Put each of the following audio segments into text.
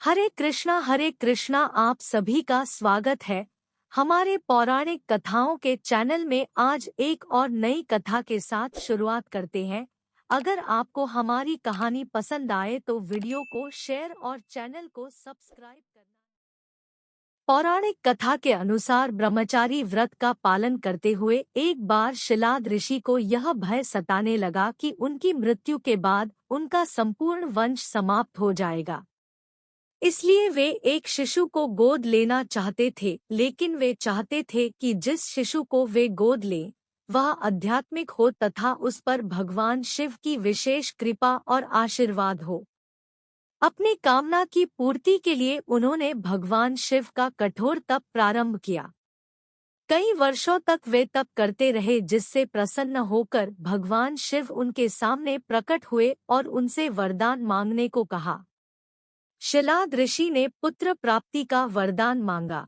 हरे कृष्णा आप सभी का स्वागत है हमारे पौराणिक कथाओं के चैनल में। आज एक और नई कथा के साथ शुरुआत करते हैं। अगर आपको हमारी कहानी पसंद आए तो वीडियो को शेयर और चैनल को सब्सक्राइब करना। पौराणिक कथा के अनुसार ब्रह्मचारी व्रत का पालन करते हुए एक बार शिलाद ऋषि को यह भय सताने लगा कि उनकी मृत्यु के बाद उनका संपूर्ण वंश समाप्त हो जाएगा। इसलिए वे एक शिशु को गोद लेना चाहते थे, लेकिन वे चाहते थे कि जिस शिशु को वे गोद लें वह आध्यात्मिक हो तथा उस पर भगवान शिव की विशेष कृपा और आशीर्वाद हो। अपनी कामना की पूर्ति के लिए उन्होंने भगवान शिव का कठोर तप प्रारंभ किया। कई वर्षों तक वे तप करते रहे, जिससे प्रसन्न होकर भगवान शिव उनके सामने प्रकट हुए और उनसे वरदान मांगने को कहा। शिलाद ऋषि ने पुत्र प्राप्ति का वरदान मांगा।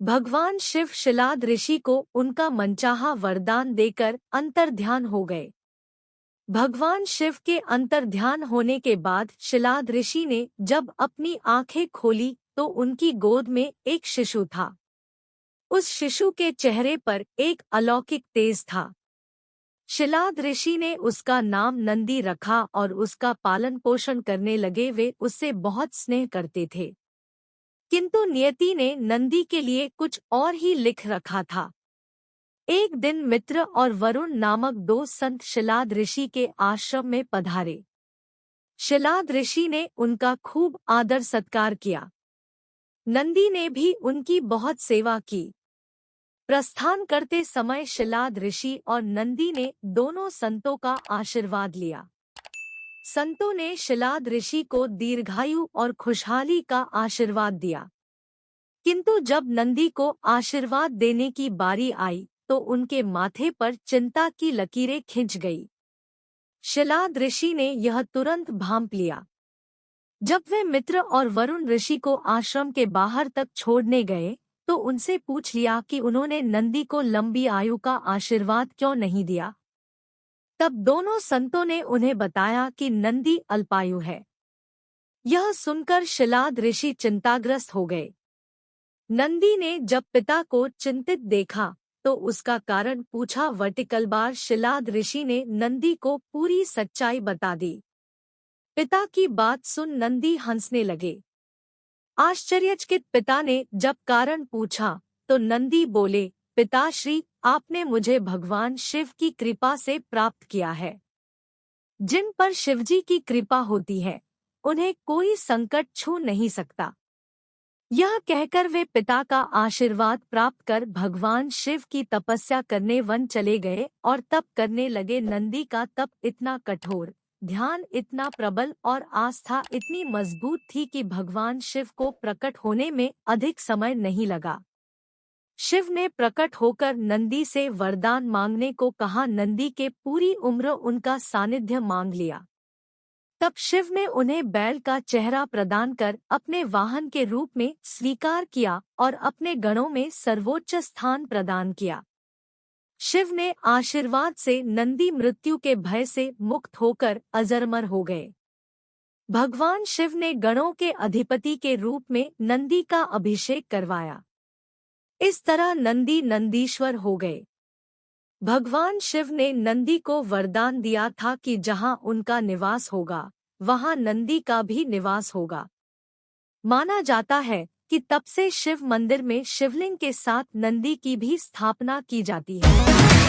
भगवान शिव शिलाद ऋषि को उनका मनचाहा वरदान देकर अंतर्ध्यान हो गए। भगवान शिव के अंतर्ध्यान होने के बाद शिलाद ऋषि ने जब अपनी आंखें खोली तो उनकी गोद में एक शिशु था। उस शिशु के चेहरे पर एक अलौकिक तेज था। शिलाद ऋषि ने उसका नाम नंदी रखा और उसका पालन पोषण करने लगे। वे उससे बहुत स्नेह करते थे, किंतु नियति ने नंदी के लिए कुछ और ही लिख रखा था। एक दिन मित्र और वरुण नामक दो संत शिलाद ऋषि के आश्रम में पधारे। शिलाद ऋषि ने उनका खूब आदर सत्कार किया। नंदी ने भी उनकी बहुत सेवा की। प्रस्थान करते समय शिलाद ऋषि और नंदी ने दोनों संतों का आशीर्वाद लिया। संतों ने शिलाद ऋषि को दीर्घायु और खुशहाली का आशीर्वाद दिया, किंतु जब नंदी को आशीर्वाद देने की बारी आई तो उनके माथे पर चिंता की लकीरें खिंच गई। शिलाद ऋषि ने यह तुरंत भांप लिया। जब वे मित्र और वरुण ऋषि को आश्रम के बाहर तक छोड़ने गए तो उनसे पूछ लिया कि उन्होंने नंदी को लंबी आयु का आशीर्वाद क्यों नहीं दिया। तब दोनों संतों ने उन्हें बताया कि नंदी अल्पायु है। यह सुनकर शिलाद ऋषि चिंताग्रस्त हो गए। नंदी ने जब पिता को चिंतित देखा तो उसका कारण पूछा। वर्तिकलबार शिलाद ऋषि ने नंदी को पूरी सच्चाई बता दी। पिता की बात सुन नंदी हंसने लगे। आश्चर्यचकित पिता ने जब कारण पूछा तो नंदी बोले, पिताश्री, आपने मुझे भगवान शिव की कृपा से प्राप्त किया है। जिन पर शिवजी की कृपा होती है उन्हें कोई संकट छू नहीं सकता। यह कहकर वे पिता का आशीर्वाद प्राप्त कर भगवान शिव की तपस्या करने वन चले गए और तप करने लगे। नंदी का तप इतना कठोर, ध्यान इतना प्रबल और आस्था इतनी मजबूत थी कि भगवान शिव को प्रकट होने में अधिक समय नहीं लगा। शिव ने प्रकट होकर नंदी से वरदान मांगने को कहा। नंदी के पूरी उम्र उनका सानिध्य मांग लिया। तब शिव ने उन्हें बैल का चेहरा प्रदान कर अपने वाहन के रूप में स्वीकार किया और अपने गणों में सर्वोच्च स्थान प्रदान किया। शिव ने आशीर्वाद से नंदी मृत्यु के भय से मुक्त होकर अजरमर हो गए। भगवान शिव ने गणों के अधिपति के रूप में नंदी का अभिषेक करवाया। इस तरह नंदी नंदीश्वर हो गए। भगवान शिव ने नंदी को वरदान दिया था कि जहां उनका निवास होगा वहां नंदी का भी निवास होगा। माना जाता है कि तब से शिव मंदिर में शिवलिंग के साथ नंदी की भी स्थापना की जाती है।